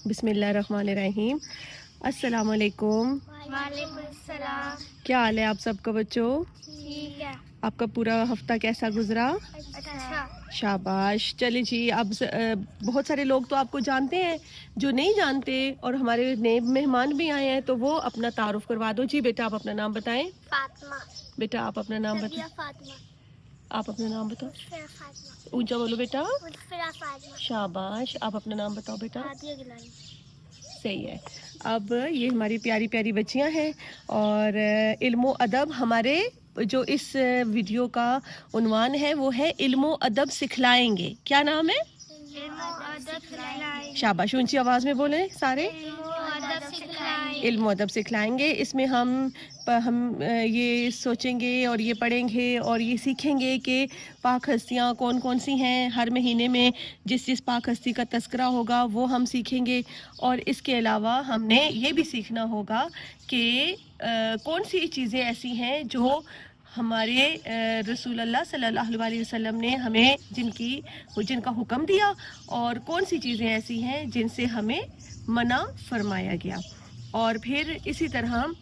बिस्मिल्लाहिर्रहमानिर्रहीम। अस्सलाम वालेकुम। वालेकुम अस्सलाम। क्या हाल है आप सबका बच्चों? ठीक है। आपका पूरा हफ्ता कैसा गुजरा? अच्छा। शाबाश। चलिए जी, अब बहुत सारे लोग तो आपको जानते हैं, जो नहीं जानते और हमारे नए मेहमान भी आए हैं, तो वो अपना तारुफ करवा दो। जी बेटा, आप अपना नाम बताएं। फातिमा। बेटा आप अपना नाम बताएं। फातिमा। आप अपना नाम बताओ। फातिमा। ऊंचा बोलो बेटा। फातिमा। शाबाश। आप अपना नाम बताओ बेटा। आदिया गिलानी। सही है। अब ये हमारी प्यारी प्यारी बच्चियां हैं और इल्मो अदब, हमारे जो इस वीडियो का उन्वान है वो है इल्मो अदब सिखलाएंगे। क्या नाम है? अदब सिखलाएंगे। शाबाश, ऊंची आवाज में बोले सारे। अदब सिखलाएंगे। इल्म अदब सिखलाएंगे। इसमें हम ये सोचेंगे और ये पढ़ेंगे और ये सीखेंगे कि पाक हस्तियाँ कौन कौन सी हैं। हर महीने में जिस जिस पाक हस्ती का तस्करा होगा वो हम सीखेंगे। और इसके अलावा हमने ये भी सीखना होगा कि कौन सी चीज़ें ऐसी हैं जो हमारे रसूल अल्लाह सल्लल्लाहु अलैहि वसल्लम ने हमें जिनका हुक्म दिया, और कौन सी चीज़ें ऐसी हैं जिनसे हमें मना फरमाया गया। और फिर इसी तरह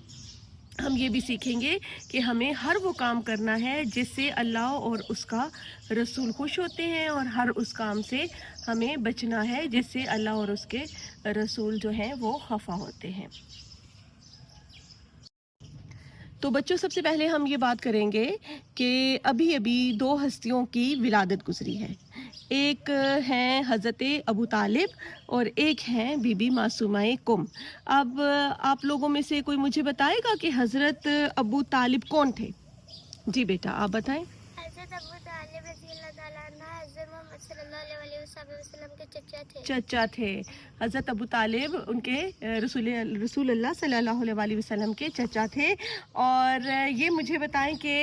हम ये भी सीखेंगे कि हमें हर वो काम करना है जिससे अल्लाह और उसका रसूल खुश होते हैं, और हर उस काम से हमें बचना है जिससे अल्लाह और उसके रसूल जो हैं वो खफा होते हैं। तो बच्चों, सबसे पहले हम ये बात करेंगे कि अभी अभी दो हस्तियों की विलादत गुजरी है। एक हैं हज़रत अबू तालिब और एक हैं बीबी मासूमा कुम। अब आप लोगों में से कोई मुझे बताएगा कि हज़रत अबू तालिब कौन थे? जी बेटा, आप बताएं। हज़रत अबू तालिब रज़ियल्लाहु ताला अन्हु हज़रत मोहम्मद सल्लल्लाहु अलैहि वसल्लम के चचा थे। हज़रत अबू तालिब उनके रसूल अल्लाह सल्लल्लाहु अलैहि वसल्लम के चचा थे। और ये मुझे बताएं कि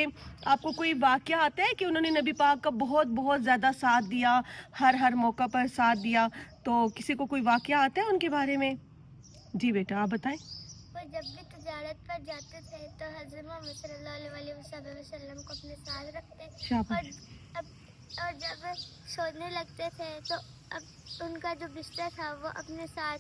आपको कोई वाक़या आता है कि उन्होंने नबी पाक का बहुत बहुत ज़्यादा साथ दिया, हर मौका पर साथ दिया? तो किसी को कोई वाक़या आता है उनके बारे में? जी बेटा, आप बताएं। वो जब भी तिजारत पर जाते थे तो हज़रत मोहम्मद सल्लल्लाहु अलैहि वसल्लम को अपने साथ रखते, और जब सोने लगते थे तो अब उनका जो बिस्तर था वो अपने साथ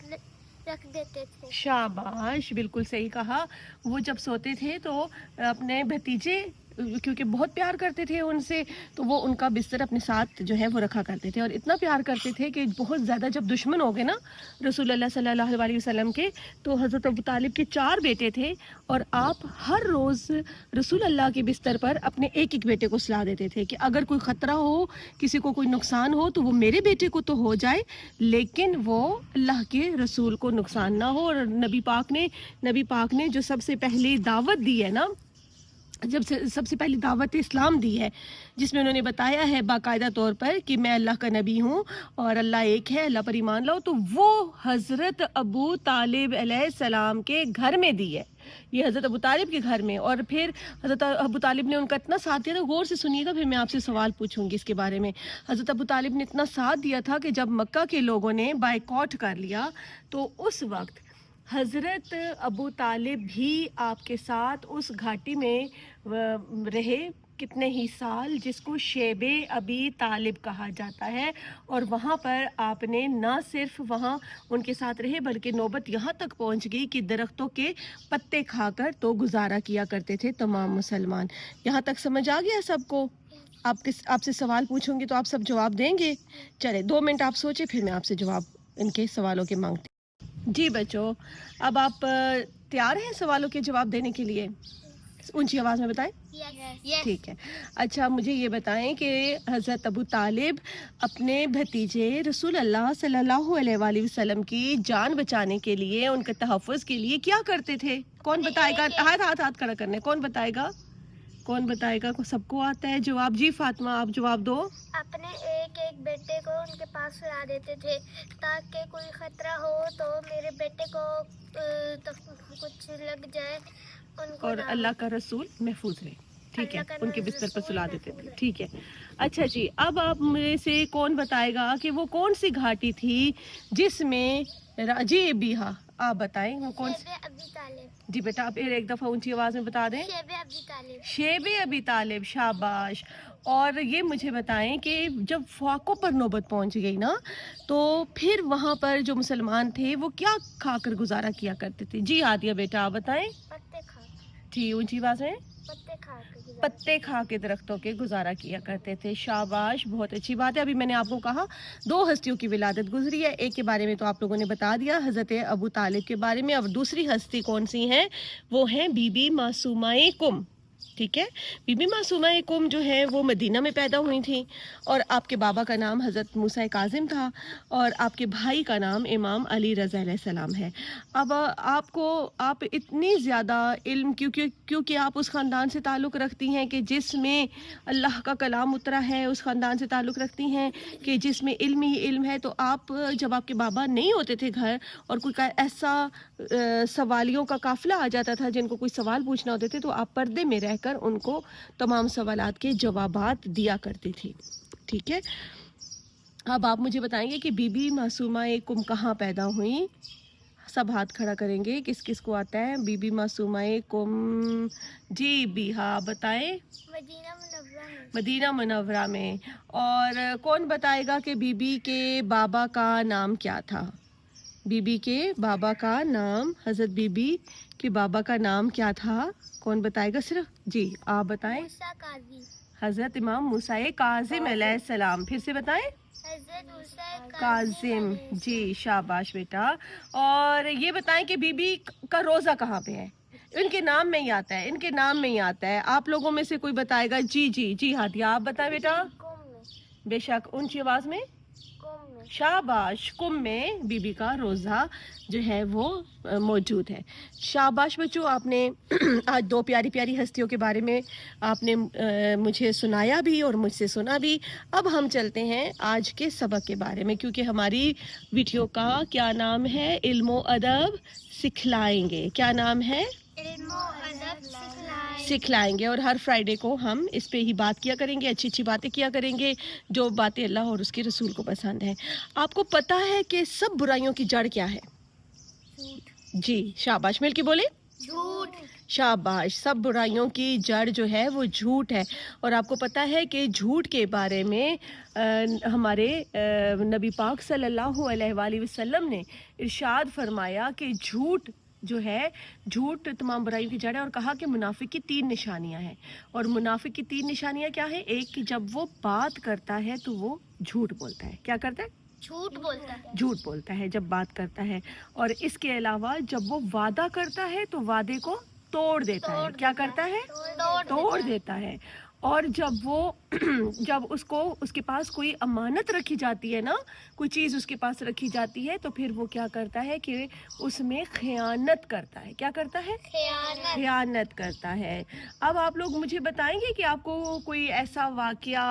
रख देते थे। शाबाश, बिल्कुल सही कहा। वो जब सोते थे तो अपने भतीजे, क्योंकि बहुत प्यार करते थे उनसे, तो वो उनका बिस्तर अपने साथ जो है वो रखा करते थे। और इतना प्यार करते थे कि बहुत ज़्यादा जब दुश्मन हो गए ना रसूल अल्लाह सल्लल्लाहु अलैहि वसल्लम के, तो हज़रत अबू तालिब के 4 बेटे थे, और आप हर रोज़ रसूल अल्लाह के बिस्तर पर अपने एक एक बेटे को सुला देते थे कि अगर कोई ख़तरा हो, किसी को कोई नुकसान हो, तो वो मेरे बेटे को तो हो जाए, लेकिन वो अल्लाह के रसूल को नुकसान ना हो। और नबी पाक ने जो सबसे पहली दावत दी है ना, जब से सबसे पहली दावत इस्लाम दी है, जिसमें उन्होंने बताया है बाकायदा तौर पर कि मैं अल्लाह का नबी हूँ और अल्लाह एक है, अल्लाह पर ईमान लाओ, तो वो हज़रत अबू तालिब अलैहिस्सलाम के घर में दी है। ये हज़रत अबू तालिब के घर में। और फिर हज़रत अबू तालिब ने उनका इतना साथ दिया था, गौर से सुनिएगा, फिर मैं आपसे सवाल पूछूंगी इसके बारे में। हज़रत अबू तालिब ने इतना साथ दिया था कि जब मक्का के लोगों ने बायकॉट कर लिया, तो उस वक्त हज़रत अबू तालिब भी आपके साथ उस घाटी में रहे कितने ही साल, जिसको शेबे अबी तालिब कहा जाता है। और वहाँ पर आपने ना सिर्फ वहाँ उनके साथ रहे, बल्कि नौबत यहाँ तक पहुँच गई कि दरख्तों के पत्ते खाकर तो गुजारा किया करते थे तमाम मुसलमान। यहाँ तक समझ आ गया सबको? आपसे सवाल पूछूंगी तो आप सब जवाब देंगे? चले 2 मिनट आप सोचें, फिर मैं आपसे जवाब इनके सवालों के मांगती। जी बच्चों, अब आप तैयार हैं सवालों के जवाब देने के लिए? ऊंची आवाज़ में बताएं। yes. ठीक है। अच्छा, मुझे ये बताएं कि हज़रत अबू तालिब अपने भतीजे रसूल अल्लाह सल्लल्लाहु अलैहि वसल्लम की जान बचाने के लिए, उनके तहफ़्फ़ुज़ के लिए क्या करते थे? कौन बताएगा? हाथ खड़ा करने, कौन बताएगा? सबको आता है जवाब। जी फातिमा, आप जवाब दो। अपने एक एक बेटे को उनके पास सुला देते थे ताकि कोई खतरा हो तो मेरे बेटे को तो कुछ लग जाए उनको, और अल्लाह का रसूल महफूज रहे। ठीक है, अल्लाह का उनके बिस्तर पर सुला रसूल देते थे, महफूज ठीक है। अच्छा जी, अब आप मेरे से कौन बताएगा कि वो कौन सी घाटी थी जिसमें जी बीहा, आप बताएं वो कौन सी। शेब अबी तालिब, जी बेटा, आप एक दफ़ा ऊंची आवाज़ में बता दें। शेब अबी तालिब, शेब अबी तालिब, शाबाश। और ये मुझे बताएं कि जब फाकों पर नौबत पहुंच गई ना, तो फिर वहाँ पर जो मुसलमान थे वो क्या खाकर गुजारा किया करते थे। जी आदिया बेटा, आप बताएं। पत्ते खा, जी ऊंची आवाज़ में। पत्ते खा के गुजारा पत्ते खा के दरख्तों के गुजारा किया करते थे, शाबाश, बहुत अच्छी बात है। अभी मैंने आपको कहा 2 हस्तियों की विलादत गुजरी है, एक के बारे में तो आप लोगों ने बता दिया, हज़रत अबू तालिब के बारे में। अब दूसरी हस्ती कौन सी है, वो है बीबी मासूमा कुम, ठीक है। बीबी मासूमा कुम जो है वो मदीना में पैदा हुई थी, और आपके बाबा का नाम हज़रत मूसा काज़िम था, और आपके भाई का नाम इमाम अली रज़ा अलैहिस्सलाम है। अब आप इतनी ज़्यादा इल्म क्योंकि आप उस ख़ानदान से ताल्लुक़ रखती हैं कि जिसमें अल्लाह का कलाम उतरा है, उस ख़ानदान से ताल्लुक़ रखती हैं कि जिसमें इल्म ही इल्म है, तो आप जब आपके बाबा नहीं होते थे घर और कोई ऐसा सवालियों का काफ़िला आ जाता था जिनको कोई सवाल पूछना होते थे, तो आप पर्दे में रहकर उनको तमाम सवालात के जवाबात दिया करती थी, ठीक है। अब आप मुझे बताएंगे कि बीबी मासूमा कुम कहाँ पैदा हुई। सब हाथ खड़ा करेंगे, किस किस को आता है बीबी मासूमा कुम। जी बीहा, बताएं। मदीना मुनव्वरा में, मदीना मुनव्वरा में। और कौन बताएगा कि बीबी के बाबा का नाम क्या था। बीबी के बाबा का नाम, हज़रत बीबी के बाबा का नाम क्या था, कौन बताएगा सिर्फ। जी आप बताएं। मूसा काजी, हज़रत इमाम मूसा काज़िम अलैहिस्सलाम, फिर से बताएं। हज़रत मूसा काज़िम, जी शाबाश बेटा। और ये बताएं कि बीबी का रोज़ा कहाँ पे है। इनके नाम में ही आता है, इनके नाम में ही आता है। आप लोगों में से कोई बताएगा। जी जी जी हादिया, आप बताएं बेटा। कुम में, बेशक, ऊंची आवाज़ में। कुम में, शाबाश, कुम में बीबी का रोज़ा जो है वो मौजूद है। शाबाश बच्चों, आपने आज 2 प्यारी प्यारी हस्तियों के बारे में आपने मुझे सुनाया भी और मुझसे सुना भी। अब हम चलते हैं आज के सबक के बारे में, क्योंकि हमारी वीडियो का क्या नाम है, इल्मो अदब सिखलाएंगे। क्या नाम है, इल्मो अदब सिखलाएंगे। और हर फ्राइडे को हम इस पे ही बात किया करेंगे, अच्छी अच्छी बातें किया करेंगे, जो बातें अल्लाह और उसके रसूल को पसंद है। आपको पता है कि सब बुराइयों की जड़ क्या है। जी शाबाश, मिल के बोले। झूठ, शाबाश, सब बुराइयों की जड़ जो है वो झूठ है। और आपको पता है कि झूठ के बारे में हमारे नबी पाक सल्लल्लाहु अलैहि वसल्लम ने इरशाद फरमाया कि झूठ जो है, झूठ तमाम बुराइयों की जड़ है, और कहा कि मुनाफिक की 3 निशानियां हैं। और मुनाफिक की 3 निशानियां क्या है। एक, कि जब वो बात करता है तो वो झूठ बोलता है। क्या करता है, झूठ बोलता है, झूठ बोलता है जब बात करता है। और इसके अलावा जब वो वादा करता है तो वादे को तोड़ देता है। क्या करता है, तोड़ देता है। और जब वो जब उसके पास कोई अमानत रखी जाती है ना, कोई चीज़ उसके पास रखी जाती है, तो फिर वो क्या करता है कि उसमें खयानत करता है। क्या करता है, खयानत करता है। अब आप लोग मुझे बताएंगे कि आपको कोई ऐसा वाकया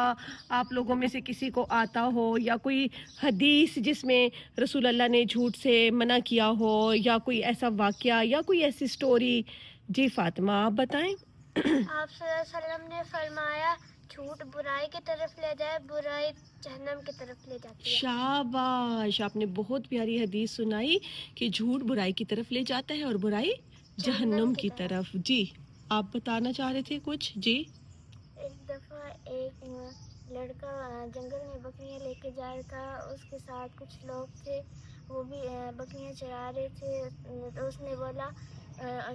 आप लोगों में से किसी को आता हो, या कोई हदीस जिसमें रसूल अल्लाह ने झूठ से मना किया हो, या कोई ऐसा वाकया या कोई ऐसी स्टोरी। जी फातिमा, आप बताएं। आप सल्लल्लाहु अलैहि वसल्लम ने फरमाया झूठ बुराई की तरफ ले जाए, बुराई जहन्नम की तरफ ले जाती है। शाबाश, आपने बहुत प्यारी हदीस सुनाई कि झूठ बुराई की तरफ ले जाता है और बुराई जहन्नम की तरफ। जी आप बताना चाह रहे थे कुछ। जी, एक दफ़ा एक लड़का जंगल में बकरियां लेके जा रहा था, उसके साथ कुछ लोग थे, वो भी बकरियां चरा रहे थे। तो उसने बोला,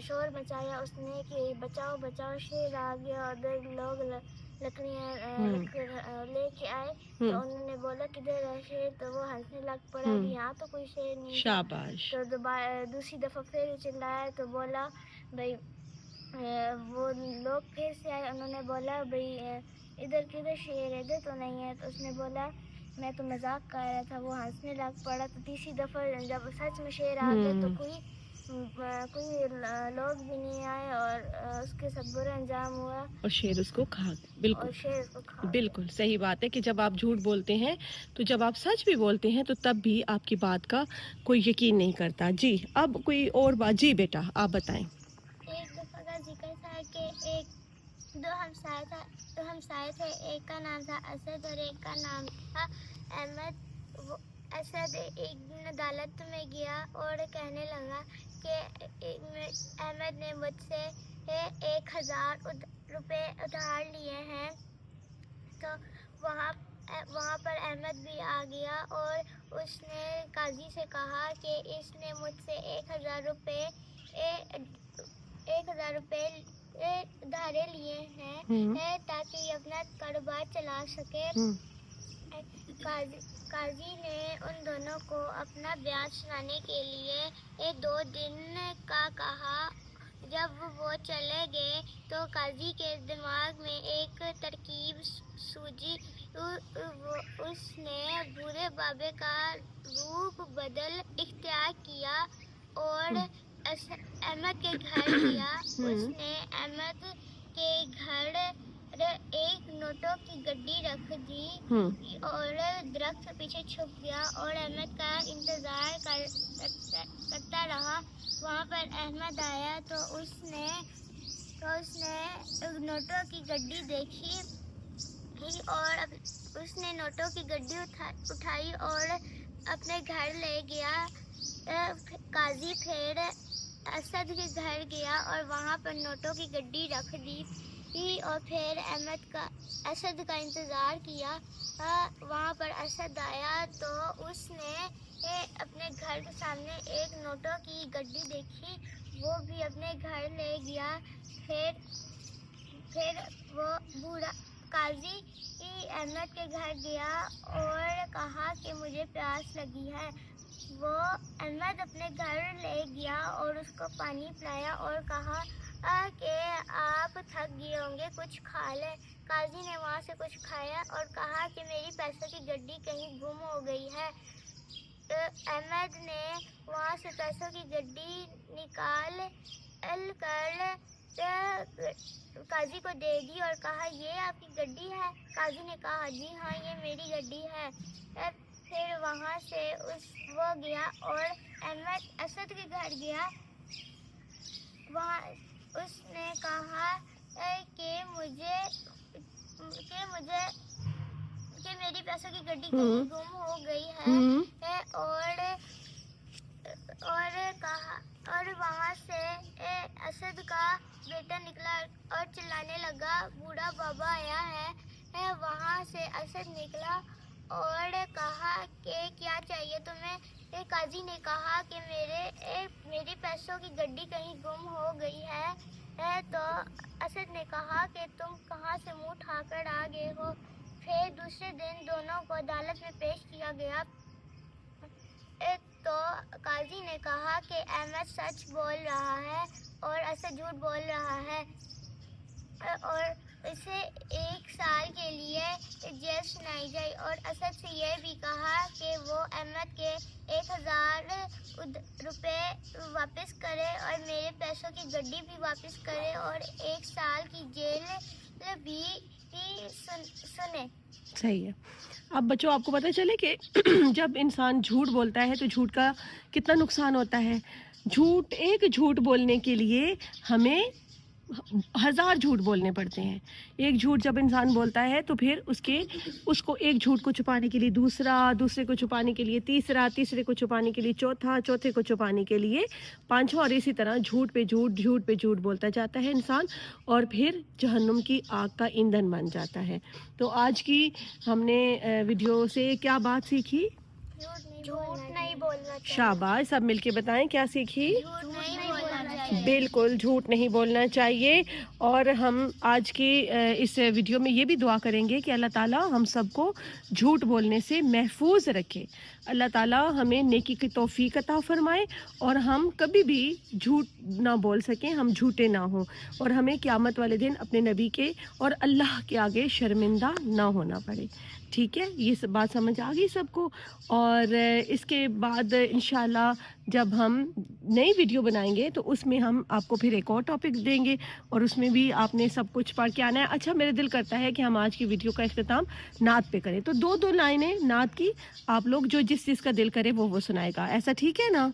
शोर मचाया उसने कि बचाओ बचाओ, शेर आ गया। और लोग लकड़ियाँ लेके आए, तो उन्होंने बोला किधर है शेर, तो वो हंसने लग पड़ा कि यहाँ तो कोई शेर नहीं था। शाबाश। तो दूसरी दफ़ा फिर चिल्लाया, तो बोला भाई, वो लोग फिर से आए, उन्होंने बोला भाई इधर किधर शेर है, इधर तो नहीं है। तो उसने बोला मैं तो मजाक कर रहा था, वो हंसने लग पड़ा। तो तीसरी दफ़ा जब सच में शेर आ गया, तो कोई लोग भी नहीं आए, और उसके साथ बुरा अंजाम हुआ, और शेर उसको खा गया। बिल्कुल, और शेर उसको खा गया। बिल्कुल सही बात है कि जब आप झूठ बोलते हैं, तो जब आप सच भी बोलते हैं, तो तब भी आपकी बात का कोई यकीन नहीं करता। जी अब कोई और बात। जी बेटा आप बताएं। एक दफ़ा का जिक्र था कि एक दो हमसाए थे, एक का नाम था असद और एक का नाम था अहमद। असद एक दिन अदालत में गया और कहने लगा कि अहमद ने मुझसे 1000 रुपये उधार लिए हैं। तो वहाँ पर अहमद भी आ गया और उसने काजी से कहा कि इसने मुझसे 1000 रुपये उधारे लिए हैं ताकि अपना कारोबार चला सके। काजी ने उन दोनों को अपना ब्याज सुनाने के लिए 2 दिन का कहा। जब वो चले गए तो काजी के दिमाग में एक तरकीब सूझी। उसने बूढ़े बाबे का रूप बदल इख्तियार किया और अहमद के घर गया। उसने अहमद के घर एक नोटों की गड्डी रख दी और दरख्त के पीछे छुप गया और अहमद का इंतजार करता रहा। वहाँ पर अहमद आया तो उसने नोटों की गड्डी देखी और उसने नोटों की गड्डी उठाई और अपने घर ले गया। काजी फिर असद के घर गया और वहाँ पर नोटों की गड्डी रख दी और फिर असद का इंतज़ार किया। वहाँ पर असद आया तो उसने अपने घर के सामने एक नोटों की गड्डी देखी, वो भी अपने घर ले गया। फिर वो बूढ़ा काजी अहमद के घर गया और कहा कि मुझे प्यास लगी है। वो अहमद अपने घर ले गया और उसको पानी पिलाया और कहा कि आप थक गए होंगे, कुछ खा लें। काजी ने वहाँ से कुछ खाया और कहा कि मेरी पैसों की गड्डी कहीं गुम हो गई है। अहमद ने वहाँ से पैसों की गड्डी निकाल कर काजी को दे दी और कहा ये आपकी गड्डी है। काजी ने कहा जी हाँ ये मेरी गड्डी है। फिर वहाँ से वो गया और अहमद असद के घर गया। वहाँ उसने कहा कि मेरी पैसों की गड्डी कहीं गुम हो गई है और वहाँ से असद का बेटा निकला और चिल्लाने लगा बूढ़ा बाबा आया है। वहाँ से असद निकला और कहा कि क्या चाहिए तुम्हें। काजी ने कहा कि मेरी पैसों की गड्डी कहीं गुम हो गई है। तो असद ने कहा कि तुम कहाँ से मुंह उठाकर आ गए हो। फिर दूसरे दिन दोनों को अदालत में पेश किया गया। तो काजी ने कहा कि अहमद सच बोल रहा है और असद झूठ बोल रहा है और इसे 1 साल के लिए जेल सुनाई जाए। और असद से यह भी कहा कि वो अहमद के 1000 रुपये वापस करे और मेरे पैसों की गड्डी भी वापस करे और 1 साल की जेल भी सुने। सही है। अब बच्चों आपको पता चले कि जब इंसान झूठ बोलता है तो झूठ का कितना नुकसान होता है। एक झूठ बोलने के लिए हमें 1000 झूठ बोलने पड़ते हैं। एक झूठ जब इंसान बोलता है तो फिर उसको एक झूठ को छुपाने के लिए दूसरे को छुपाने के लिए तीसरे को छुपाने के लिए चौथे को छुपाने के लिए 5वां और इसी तरह झूठ पे झूठ बोलता जाता है इंसान और फिर जहन्नुम की आग का ईंधन बन जाता है। तो आज की हमने वीडियो से क्या बात सीखी? झूठ नहीं बोलना चाहिए। शाबाश, सब मिलके बताएं क्या सीखी? झूठ नहीं बोलना चाहिए। बिल्कुल झूठ नहीं बोलना चाहिए। और हम आज की इस वीडियो में ये भी दुआ करेंगे कि अल्लाह ताला हम सबको झूठ बोलने से महफूज रखे। अल्लाह ताला हमें नेकी की तौफीक अता फरमाए और हम कभी भी झूठ ना बोल सकें, हम झूठे ना हों और हमें क़यामत वाले दिन अपने नबी के और अल्लाह के आगे शर्मिंदा ना होना पड़े। ठीक है, ये सब बात समझ आ गई सबको। और इसके बाद इंशाल्लाह जब हम नई वीडियो बनाएंगे तो उसमें हम आपको फिर एक और टॉपिक देंगे और उसमें भी आपने सब कुछ पढ़ के आना है। अच्छा, मेरा दिल करता है कि हम आज की वीडियो का इख्तिताम नात पे करें, तो 2 लाइनें नात की आप लोग जो जिस चीज़ का दिल करे वो सुनाएगा। ऐसा ठीक है ना?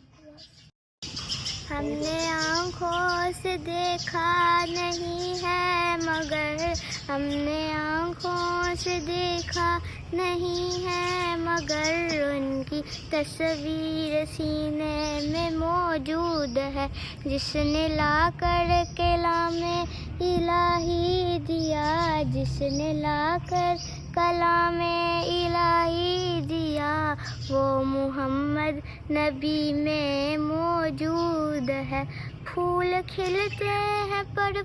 हमने आँखों से देखा नहीं है मगर, हमने आँखों से देखा नहीं है मगर, उनकी तस्वीर सीने में मौजूद है, जिसने ला कर कलामे इलाही दिया, जिसने ला कर कलामे इलाही दिया, वो मुहम्मद नबी में मौजूद है। फूल खिलते हैं पर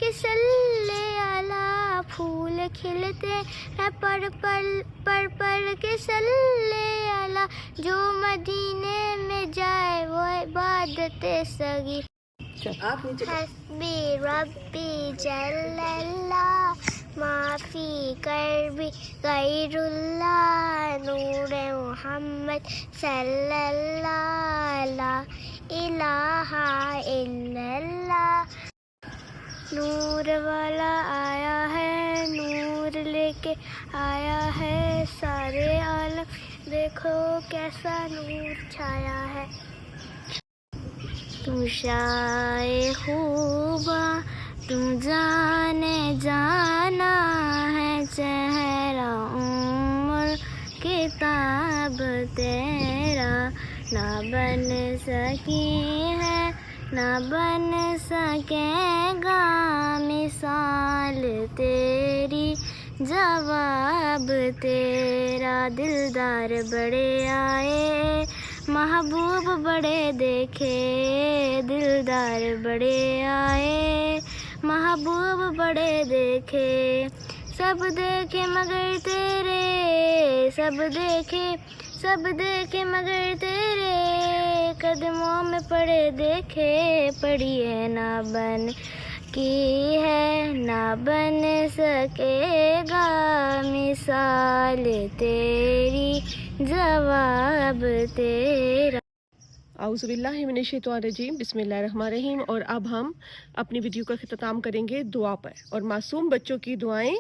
के सल्ले अला, फूल खिलते हैं पर के सल्ले अला, जो मदीने में जाए वो इबादत सगी। हस्बी रब्बी जल्लल्लाह, माफी करबी गैरुल्लाह, नूरे मुहम्मद सल्लल्लाह, ला इलाहा इल्लल्लाह। नूर वाला आया है, नूर लेके आया है, सारे आलम देखो कैसा नूर छाया है। तुम शाए खूबा, तुम जाने जाना है, चेहरा उम्र किताब तेरा, ना बन सकी है ना बन सकेगा मिसाल तेरी, जवाब तेरा। दिलदार बड़े आए, महबूब बड़े देखे, दिलदार बड़े आए, महबूब बड़े देखे, सब देखे मगर तेरे, सब देखे मगर तेरे, कदमों में पड़े देखे, पड़ी है ना बन की है ना बन सकेगा मिसाल तेरी, जवाब तेरा। आउज़ुबिल्लाहि मिनश्शैतानिर्रजीम, बिस्मिल्लाहिर्रहमानिर्रहीम। और अब हम अपनी वीडियो का इख्तिताम करेंगे दुआ पर। और मासूम बच्चों की दुआएं,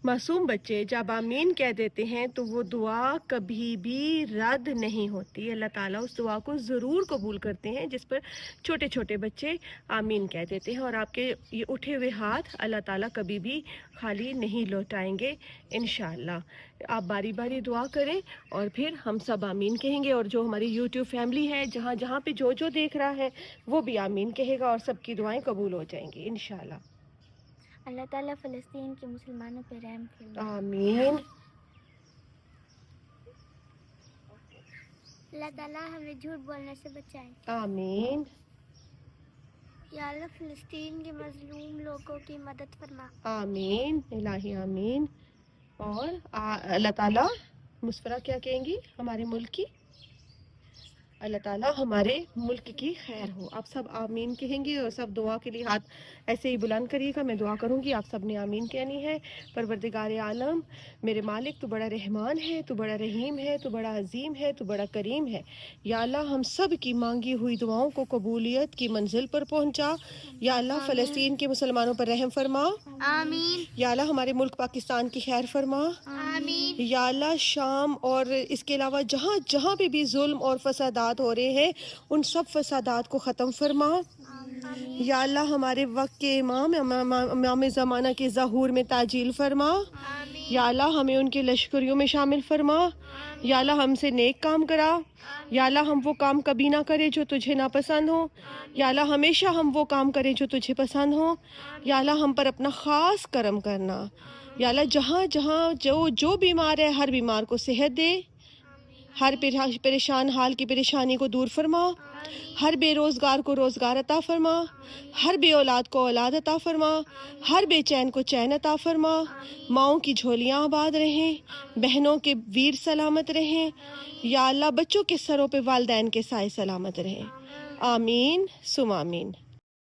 मासूम बच्चे जब आमीन कह देते हैं तो वो दुआ कभी भी रद्द नहीं होती। अल्लाह ताला उस दुआ को ज़रूर कबूल करते हैं जिस पर छोटे छोटे बच्चे आमीन कह देते हैं। और आपके ये उठे हुए हाथ अल्लाह ताला कभी भी खाली नहीं लौटाएंगे इंशाअल्लाह। आप बारी बारी दुआ करें और फिर हम सब आमीन कहेंगे। और जो हमारी यूट्यूब फैमिली है, जहाँ जहाँ पे जो जो देख रहा है वो भी आमीन कहेगा और सबकी दुआएं कबूल हो जाएंगी इंशाअल्लाह। अल्लाह ताला फ़लस्तीन के मुसलमानों पे रहम फरमाए। आमीन। अल्लाह ताला हमें झूठ बोलने से बचाए। आमीन। या अल्लाह फ़लस्तीन के मज़लूम लोगों की मदद फरमा। आमीन इलाही आमीन। और अल्लाह ताला मुस्फरा क्या कहेंगी हमारे मुल्क की, अल्लाह ताला हमारे मुल्क की खैर हो। आप सब आमीन कहेंगे और सब दुआ के लिए हाथ ऐसे ही बुलंद करिएगा, मैं दुआ करूंगी, आप सब ने आमीन कहनी है। परवरदिगार आलम, मेरे मालिक तू बड़ा रहमान है, तू बड़ा रहीम है, तू बड़ा अजीम है, तू बड़ा करीम है। या अल्लाह हम सब की मांगी हुई दुआओं को कबूलियत की मंजिल पर पहुंचा। या अल्लाह फ़लस्तीन के मुसलमानों पर रहम फरमा। आमीन। या अल्लाह हमारे मुल्क पाकिस्तान की खैर फरमा। आमीन। या अल्लाह शाम और इसके अलावा जहाँ जहाँ पे भी जुल्म और फसादात हो रहे हैं उन सब फसादात को ख़त्म फरमा। या अल्लाह हमारे वक्त के इमाम ज़माना के ज़हूर में ताजील फरमा। या अल्लाह हमें उनके लश्करियों में शामिल फरमा। या अल्लाह हमसे नेक काम करा। या अल्लाह हम वो काम कभी ना करें जो तुझे नापसंद हो। या अल्लाह हमेशा हम वो काम करें जो तुझे पसंद हो। या अल्लाह हम पर अपना ख़ास करम करना। या अल्लाह जहाँ जहाँ जो बीमार है हर बीमार को सेहत दे, हर परेशान हाल की परेशानी को दूर फरमा, हर बेरोज़गार को रोज़गार अता फरमा, हर बे औलाद को औलाद अता फरमा, हर बेचैन को चैन अता फरमा। माँओं की झोलियाँ आबाद रहें, बहनों के वीर सलामत रहें। या अल्लाह बच्चों के सरों पे वालिदैन के साए सलामत रहें। आमीन सुम आमीन।